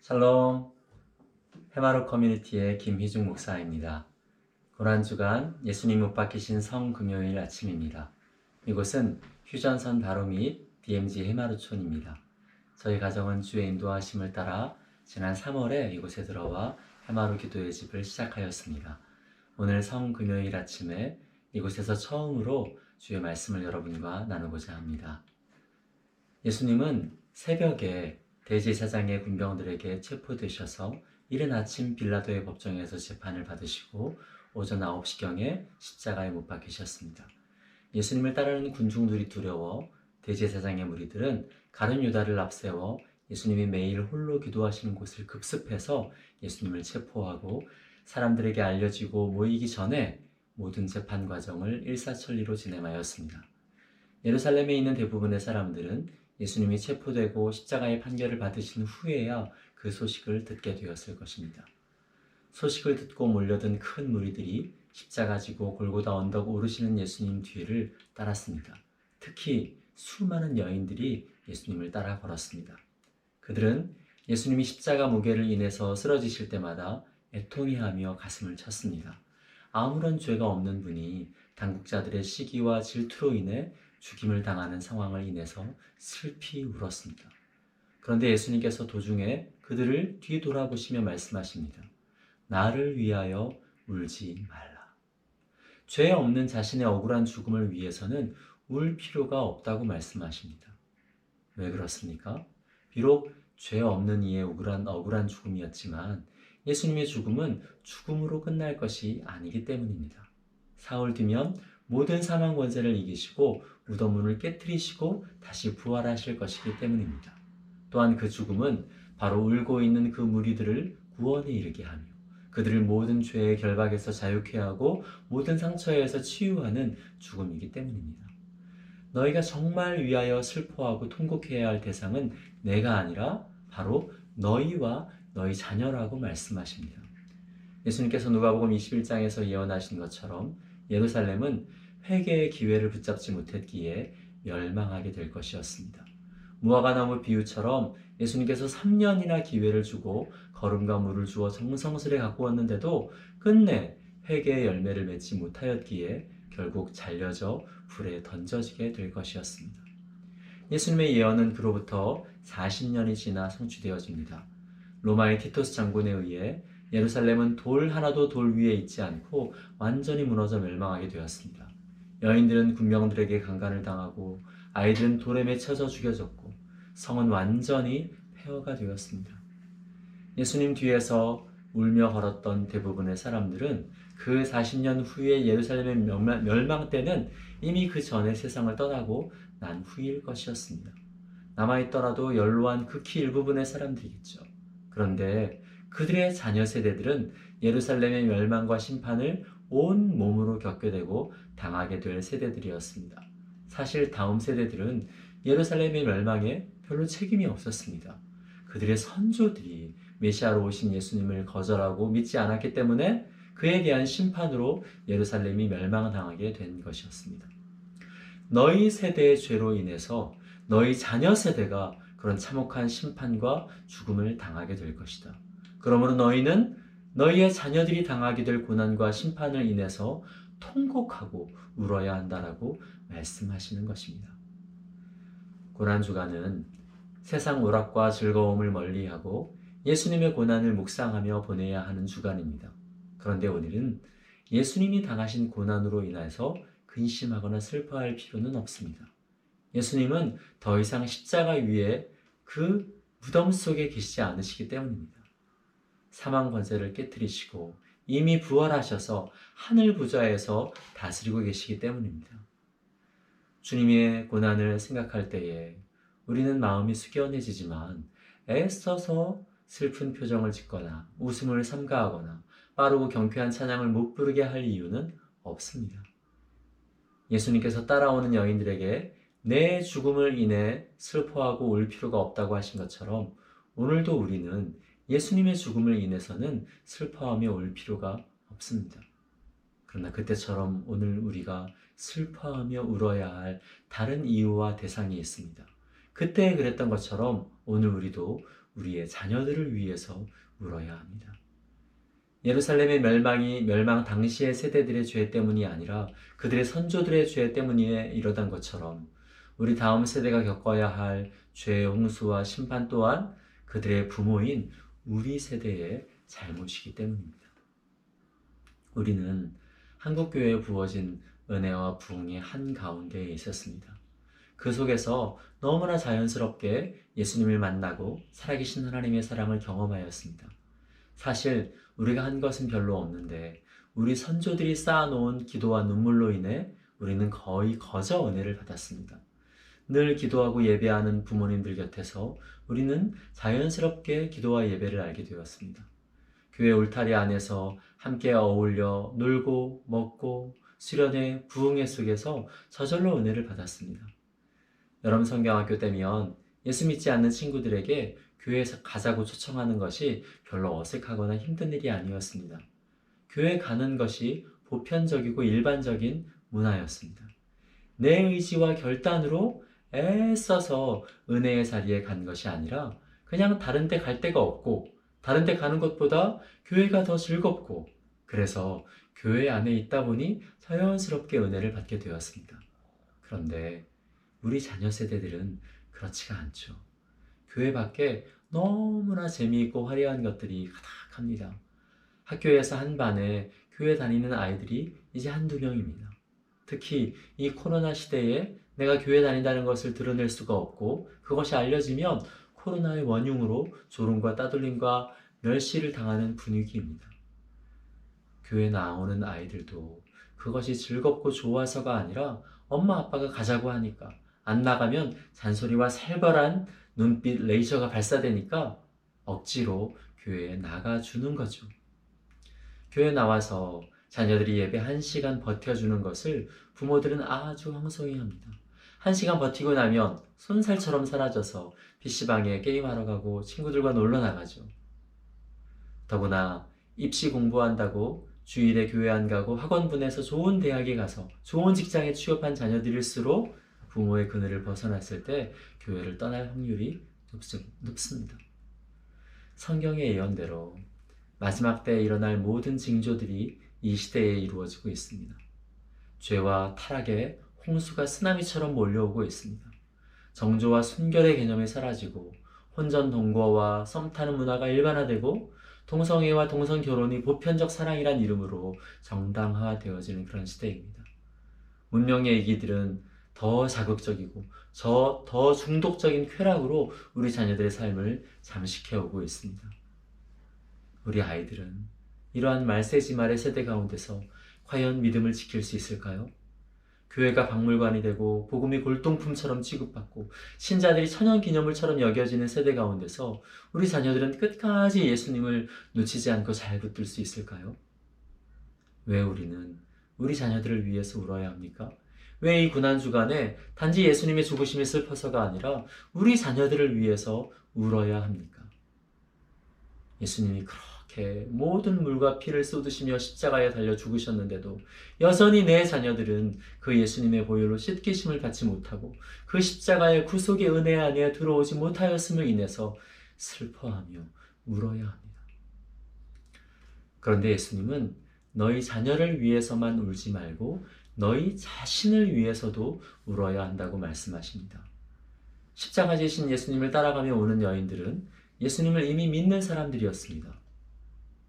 샬롬, 해마루 커뮤니티의 김희중 목사입니다. 고난주간 예수님 못 박히신 성금요일 아침입니다. 이곳은 휴전선 바로 밑 DMZ 해마루촌입니다. 저희 가정은 주의 인도하심을 따라 지난 3월에 이곳에 들어와 해마루 기도의 집을 시작하였습니다. 오늘 성금요일 아침에 이곳에서 처음으로 주의 말씀을 여러분과 나누고자 합니다. 예수님은 새벽에 대제사장의 군병들에게 체포되셔서 이른 아침 빌라도의 법정에서 재판을 받으시고 오전 9시경에 십자가에 못 박히셨습니다. 예수님을 따르는 군중들이 두려워 대제사장의 무리들은 가룟 유다를 앞세워 예수님이 매일 홀로 기도하시는 곳을 급습해서 예수님을 체포하고 사람들에게 알려지고 모이기 전에 모든 재판 과정을 일사천리로 진행하였습니다. 예루살렘에 있는 대부분의 사람들은 예수님이 체포되고 십자가의 판결을 받으신 후에야 그 소식을 듣게 되었을 것입니다. 소식을 듣고 몰려든 큰 무리들이 십자가 지고 골고다 언덕 오르시는 예수님 뒤를 따랐습니다. 특히 수많은 여인들이 예수님을 따라 걸었습니다. 그들은 예수님이 십자가 무게를 인해서 쓰러지실 때마다 애통해하며 가슴을 쳤습니다. 아무런 죄가 없는 분이 당국자들의 시기와 질투로 인해 죽임을 당하는 상황을 인해서 슬피 울었습니다. 그런데 예수님께서 도중에 그들을 뒤돌아보시며 말씀하십니다. 나를 위하여 울지 말라. 죄 없는 자신의 억울한 죽음을 위해서는 울 필요가 없다고 말씀하십니다. 왜 그렇습니까? 비록 죄 없는 이의 억울한 죽음이었지만 예수님의 죽음은 죽음으로 끝날 것이 아니기 때문입니다. 사흘 뒤면 모든 사망 권세를 이기시고 무덤문을 깨뜨리시고 다시 부활하실 것이기 때문입니다. 또한 그 죽음은 바로 울고 있는 그 무리들을 구원에 이르게 하며 그들을 모든 죄의 결박에서 자유케 하고 모든 상처에서 치유하는 죽음이기 때문입니다. 너희가 정말 위하여 슬퍼하고 통곡해야 할 대상은 내가 아니라 바로 너희와 너희 자녀라고 말씀하십니다. 예수님께서 누가복음 21장에서 예언하신 것처럼 예루살렘은 회개의 기회를 붙잡지 못했기에 멸망하게 될 것이었습니다. 무화과 나무 비유처럼 예수님께서 3년이나 기회를 주고 거름과 물을 주어 정성스레 갖고 왔는데도 끝내 회개의 열매를 맺지 못하였기에 결국 잘려져 불에 던져지게 될 것이었습니다. 예수님의 예언은 그로부터 40년이 지나 성취되어집니다. 로마의 티토스 장군에 의해 예루살렘은 돌 하나도 돌 위에 있지 않고 완전히 무너져 멸망하게 되었습니다. 여인들은 군병들에게 강간을 당하고 아이들은 돌에 맺혀져 죽여졌고 성은 완전히 폐허가 되었습니다. 예수님 뒤에서 울며 걸었던 대부분의 사람들은 그 40년 후에 예루살렘의 멸망 때는 이미 그 전에 세상을 떠나고 난 후일 것이었습니다. 남아있더라도 연로한 극히 일부분의 사람들이겠죠. 그런데 그들의 자녀 세대들은 예루살렘의 멸망과 심판을 온 몸으로 겪게 되고 당하게 될 세대들이었습니다. 사실 다음 세대들은 예루살렘의 멸망에 별로 책임이 없었습니다. 그들의 선조들이 메시아로 오신 예수님을 거절하고 믿지 않았기 때문에 그에 대한 심판으로 예루살렘이 멸망당하게 된 것이었습니다. 너희 세대의 죄로 인해서 너희 자녀 세대가 그런 참혹한 심판과 죽음을 당하게 될 것이다. 그러므로 너희는 너희의 자녀들이 당하게 될 고난과 심판을 인해서 통곡하고 울어야 한다라고 말씀하시는 것입니다. 고난주간은 세상 오락과 즐거움을 멀리하고 예수님의 고난을 묵상하며 보내야 하는 주간입니다. 그런데 오늘은 예수님이 당하신 고난으로 인해서 근심하거나 슬퍼할 필요는 없습니다. 예수님은 더 이상 십자가 위에 그 무덤 속에 계시지 않으시기 때문입니다. 사망 권세를 깨뜨리시고 이미 부활하셔서 하늘 부좌에서 다스리고 계시기 때문입니다. 주님의 고난을 생각할 때에 우리는 마음이 숙연해지지만 애써서 슬픈 표정을 짓거나 웃음을 삼가하거나 빠르고 경쾌한 찬양을 못 부르게 할 이유는 없습니다. 예수님께서 따라오는 여인들에게 내 죽음을 인해 슬퍼하고 울 필요가 없다고 하신 것처럼 오늘도 우리는 예수님의 죽음을 인해서는 슬퍼하며 울 필요가 없습니다. 그러나 그때처럼 오늘 우리가 슬퍼하며 울어야 할 다른 이유와 대상이 있습니다. 그때 그랬던 것처럼 오늘 우리도 우리의 자녀들을 위해서 울어야 합니다. 예루살렘의 멸망이 멸망 당시의 세대들의 죄 때문이 아니라 그들의 선조들의 죄 때문에 이러던 것처럼 우리 다음 세대가 겪어야 할 죄의 홍수와 심판 또한 그들의 부모인 우리 세대의 잘못이기 때문입니다. 우리는 한국교회에 부어진 은혜와 부흥의 한가운데에 있었습니다. 그 속에서 너무나 자연스럽게 예수님을 만나고 살아계신 하나님의 사랑을 경험하였습니다. 사실 우리가 한 것은 별로 없는데 우리 선조들이 쌓아놓은 기도와 눈물로 인해 우리는 거의 거저 은혜를 받았습니다. 늘 기도하고 예배하는 부모님들 곁에서 우리는 자연스럽게 기도와 예배를 알게 되었습니다. 교회 울타리 안에서 함께 어울려 놀고 먹고 수련회, 부흥회 속에서 저절로 은혜를 받았습니다. 여러분 성경학교 때면 예수 믿지 않는 친구들에게 교회에서 가자고 초청하는 것이 별로 어색하거나 힘든 일이 아니었습니다. 교회 가는 것이 보편적이고 일반적인 문화였습니다. 내 의지와 결단으로 애써서 은혜의 자리에 간 것이 아니라 그냥 다른 데 갈 데가 없고 다른 데 가는 것보다 교회가 더 즐겁고 그래서 교회 안에 있다 보니 자연스럽게 은혜를 받게 되었습니다. 그런데 우리 자녀 세대들은 그렇지가 않죠. 교회 밖에 너무나 재미있고 화려한 것들이 가득합니다. 학교에서 한 반에 교회 다니는 아이들이 이제 한두 명입니다. 특히 이 코로나 시대에 내가 교회 다닌다는 것을 드러낼 수가 없고 그것이 알려지면 코로나의 원흉으로 조롱과 따돌림과 멸시를 당하는 분위기입니다. 교회 나오는 아이들도 그것이 즐겁고 좋아서가 아니라 엄마 아빠가 가자고 하니까 안 나가면 잔소리와 살벌한 눈빛 레이저가 발사되니까 억지로 교회에 나가주는 거죠. 교회 나와서 자녀들이 예배 1시간 버텨주는 것을 부모들은 아주 황송해합니다. 1시간 버티고 나면 손살처럼 사라져서 PC방에 게임하러 가고 친구들과 놀러 나가죠. 더구나 입시 공부한다고 주일에 교회 안 가고 학원 보내서 좋은 대학에 가서 좋은 직장에 취업한 자녀들일수록 부모의 그늘을 벗어났을 때 교회를 떠날 확률이 높습니다. 성경의 예언대로 마지막 때에 일어날 모든 징조들이 이 시대에 이루어지고 있습니다. 죄와 타락의 홍수가 쓰나미처럼 몰려오고 있습니다. 정조와 순결의 개념이 사라지고 혼전 동거와 썸 타는 문화가 일반화되고 동성애와 동성결혼이 보편적 사랑이란 이름으로 정당화되어지는 그런 시대입니다. 문명의 이기들은 더 자극적이고 더 중독적인 쾌락으로 우리 자녀들의 삶을 잠식해오고 있습니다. 우리 아이들은 이러한 말세지말의 세대 가운데서 과연 믿음을 지킬 수 있을까요? 교회가 박물관이 되고 복음이 골동품처럼 취급받고 신자들이 천연기념물처럼 여겨지는 세대 가운데서 우리 자녀들은 끝까지 예수님을 놓치지 않고 잘 붙들 수 있을까요? 왜 우리는 우리 자녀들을 위해서 울어야 합니까? 왜 이 고난주간에 단지 예수님의 죽으심이 슬퍼서가 아니라 우리 자녀들을 위해서 울어야 합니까? 예수님이 그렇게 모든 물과 피를 쏟으시며 십자가에 달려 죽으셨는데도 여전히 내 자녀들은 그 예수님의 보혈로 씻기심을 받지 못하고 그 십자가의 구속의 은혜 안에 들어오지 못하였음을 인해서 슬퍼하며 울어야 합니다. 그런데 예수님은 너희 자녀를 위해서만 울지 말고 너희 자신을 위해서도 울어야 한다고 말씀하십니다. 십자가 지신 예수님을 따라가며 오는 여인들은 예수님을 이미 믿는 사람들이었습니다.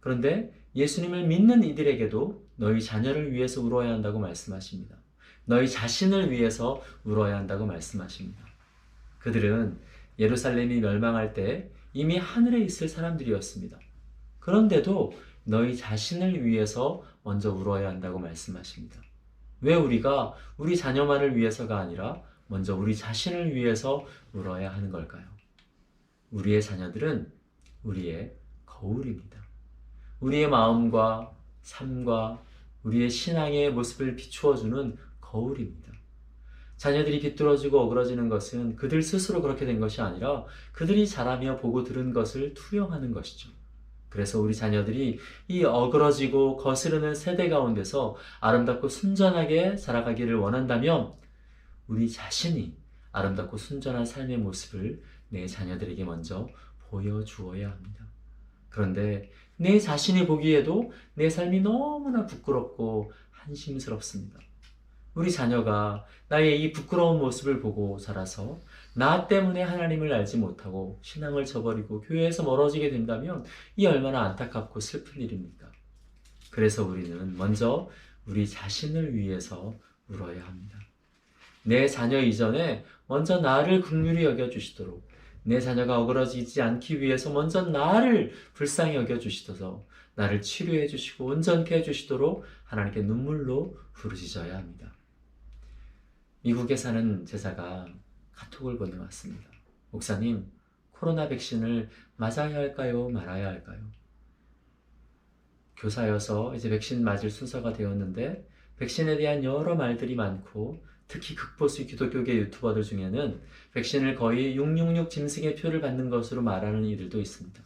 그런데 예수님을 믿는 이들에게도 너희 자녀를 위해서 울어야 한다고 말씀하십니다. 너희 자신을 위해서 울어야 한다고 말씀하십니다. 그들은 예루살렘이 멸망할 때 이미 하늘에 있을 사람들이었습니다. 그런데도 너희 자신을 위해서 먼저 울어야 한다고 말씀하십니다. 왜 우리가 우리 자녀만을 위해서가 아니라 먼저 우리 자신을 위해서 울어야 하는 걸까요? 우리의 자녀들은 우리의 거울입니다. 우리의 마음과 삶과 우리의 신앙의 모습을 비추어주는 거울입니다. 자녀들이 비뚤어지고 어그러지는 것은 그들 스스로 그렇게 된 것이 아니라 그들이 자라며 보고 들은 것을 투영하는 것이죠. 그래서 우리 자녀들이 이 어그러지고 거스르는 세대 가운데서 아름답고 순전하게 자라가기를 원한다면 우리 자신이 아름답고 순전한 삶의 모습을 내 자녀들에게 먼저 보여주어야 합니다. 그런데 내 자신이 보기에도 내 삶이 너무나 부끄럽고 한심스럽습니다. 우리 자녀가 나의 이 부끄러운 모습을 보고 자라서 나 때문에 하나님을 알지 못하고 신앙을 저버리고 교회에서 멀어지게 된다면 이 얼마나 안타깝고 슬픈 일입니까? 그래서 우리는 먼저 우리 자신을 위해서 울어야 합니다. 내 자녀 이전에 먼저 나를 긍휼히 여겨주시도록, 내 자녀가 어그러지지 않기 위해서 먼저 나를 불쌍히 여겨주시도록, 나를 치료해 주시고 온전케 해주시도록 하나님께 눈물로 부르짖어야 합니다. 미국에 사는 제자가 카톡을 보내왔습니다. 목사님, 코로나 백신을 맞아야 할까요? 말아야 할까요? 교사여서 이제 백신 맞을 순서가 되었는데 백신에 대한 여러 말들이 많고 특히 극보수 기독교계 유튜버들 중에는 백신을 거의 666 짐승의 표를 받는 것으로 말하는 이들도 있습니다.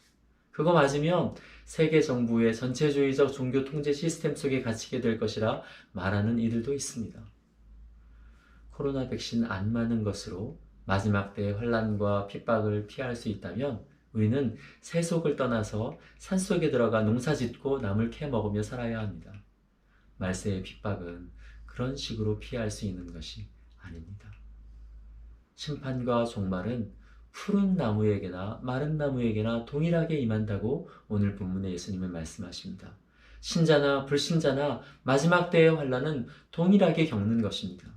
그거 맞으면 세계 정부의 전체주의적 종교 통제 시스템 속에 갇히게 될 것이라 말하는 이들도 있습니다. 코로나 백신 안 맞는 것으로 마지막 때의 환난과 핍박을 피할 수 있다면 우리는 세속을 떠나서 산속에 들어가 농사짓고 남을 캐먹으며 살아야 합니다. 말세의 핍박은 그런 식으로 피할 수 있는 것이 아닙니다. 심판과 종말은 푸른 나무에게나 마른 나무에게나 동일하게 임한다고 오늘 본문에 예수님은 말씀하십니다. 신자나 불신자나 마지막 때의 환난은 동일하게 겪는 것입니다.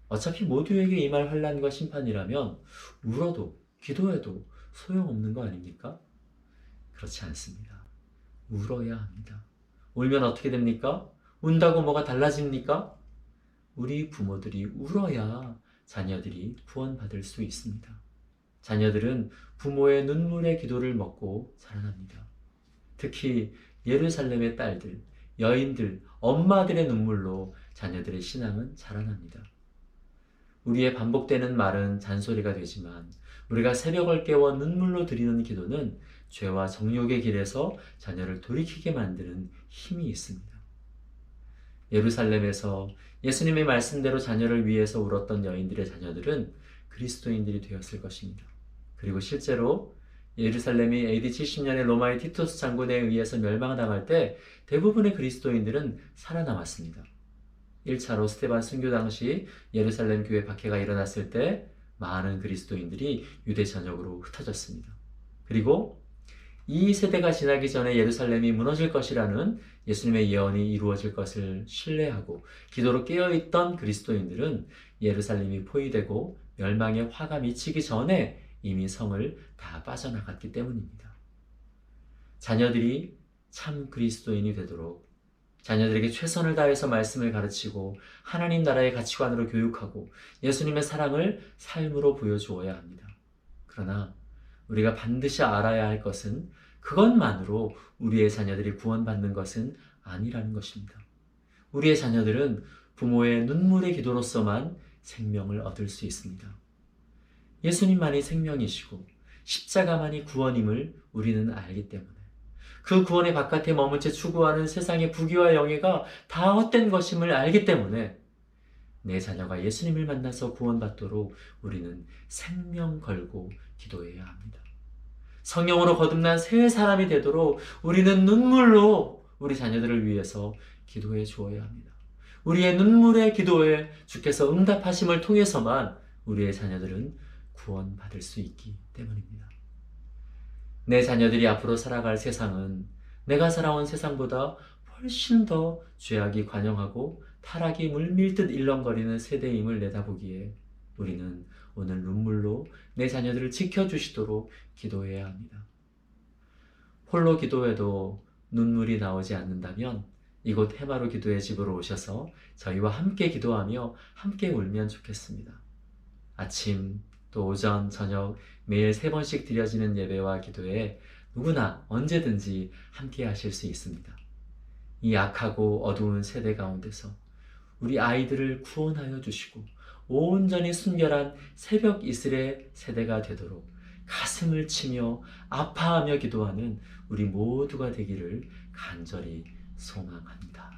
어차피 모두에게 임할 환난과 심판이라면 울어도 기도해도 소용없는 거 아닙니까? 그렇지 않습니다. 울어야 합니다. 울면 어떻게 됩니까? 운다고 뭐가 달라집니까? 우리 부모들이 울어야 자녀들이 구원받을 수 있습니다. 자녀들은 부모의 눈물의 기도를 먹고 자라납니다. 특히 예루살렘의 딸들, 여인들, 엄마들의 눈물로 자녀들의 신앙은 자라납니다. 우리의 반복되는 말은 잔소리가 되지만 우리가 새벽을 깨워 눈물로 드리는 기도는 죄와 정욕의 길에서 자녀를 돌이키게 만드는 힘이 있습니다. 예루살렘에서 예수님의 말씀대로 자녀를 위해서 울었던 여인들의 자녀들은 그리스도인들이 되었을 것입니다. 그리고 실제로 예루살렘이 AD 70년에 로마의 티투스 장군에 의해서 멸망당할 때 대부분의 그리스도인들은 살아남았습니다. 1차로 스데반 순교 당시 예루살렘 교회 박해가 일어났을 때 많은 그리스도인들이 유대 전역으로 흩어졌습니다. 그리고 이 세대가 지나기 전에 예루살렘이 무너질 것이라는 예수님의 예언이 이루어질 것을 신뢰하고 기도로 깨어있던 그리스도인들은 예루살렘이 포위되고 멸망의 화가 미치기 전에 이미 성을 다 빠져나갔기 때문입니다. 자녀들이 참 그리스도인이 되도록 자녀들에게 최선을 다해서 말씀을 가르치고 하나님 나라의 가치관으로 교육하고 예수님의 사랑을 삶으로 보여주어야 합니다. 그러나 우리가 반드시 알아야 할 것은 그것만으로 우리의 자녀들이 구원받는 것은 아니라는 것입니다. 우리의 자녀들은 부모의 눈물의 기도로서만 생명을 얻을 수 있습니다. 예수님만이 생명이시고 십자가만이 구원임을 우리는 알기 때문에 그 구원의 바깥에 머문 채 추구하는 세상의 부귀와 영예가 다 헛된 것임을 알기 때문에 내 자녀가 예수님을 만나서 구원받도록 우리는 생명 걸고 기도해야 합니다. 성령으로 거듭난 새 사람이 되도록 우리는 눈물로 우리 자녀들을 위해서 기도해 주어야 합니다. 우리의 눈물의 기도에 주께서 응답하심을 통해서만 우리의 자녀들은 구원받을 수 있기 때문입니다. 내 자녀들이 앞으로 살아갈 세상은 내가 살아온 세상보다 훨씬 더 죄악이 관영하고 타락이 물밀듯 일렁거리는 세대임을 내다보기에 우리는 오늘 눈물로 내 자녀들을 지켜주시도록 기도해야 합니다. 홀로 기도해도 눈물이 나오지 않는다면 이곳 해마루 기도의 집으로 오셔서 저희와 함께 기도하며 함께 울면 좋겠습니다. 아침, 또 오전, 저녁 매일 3번씩 드려지는 예배와 기도에 누구나 언제든지 함께 하실 수 있습니다. 이 악하고 어두운 세대 가운데서 우리 아이들을 구원하여 주시고 온전히 순결한 새벽 이슬의 세대가 되도록 가슴을 치며 아파하며 기도하는 우리 모두가 되기를 간절히 소망합니다.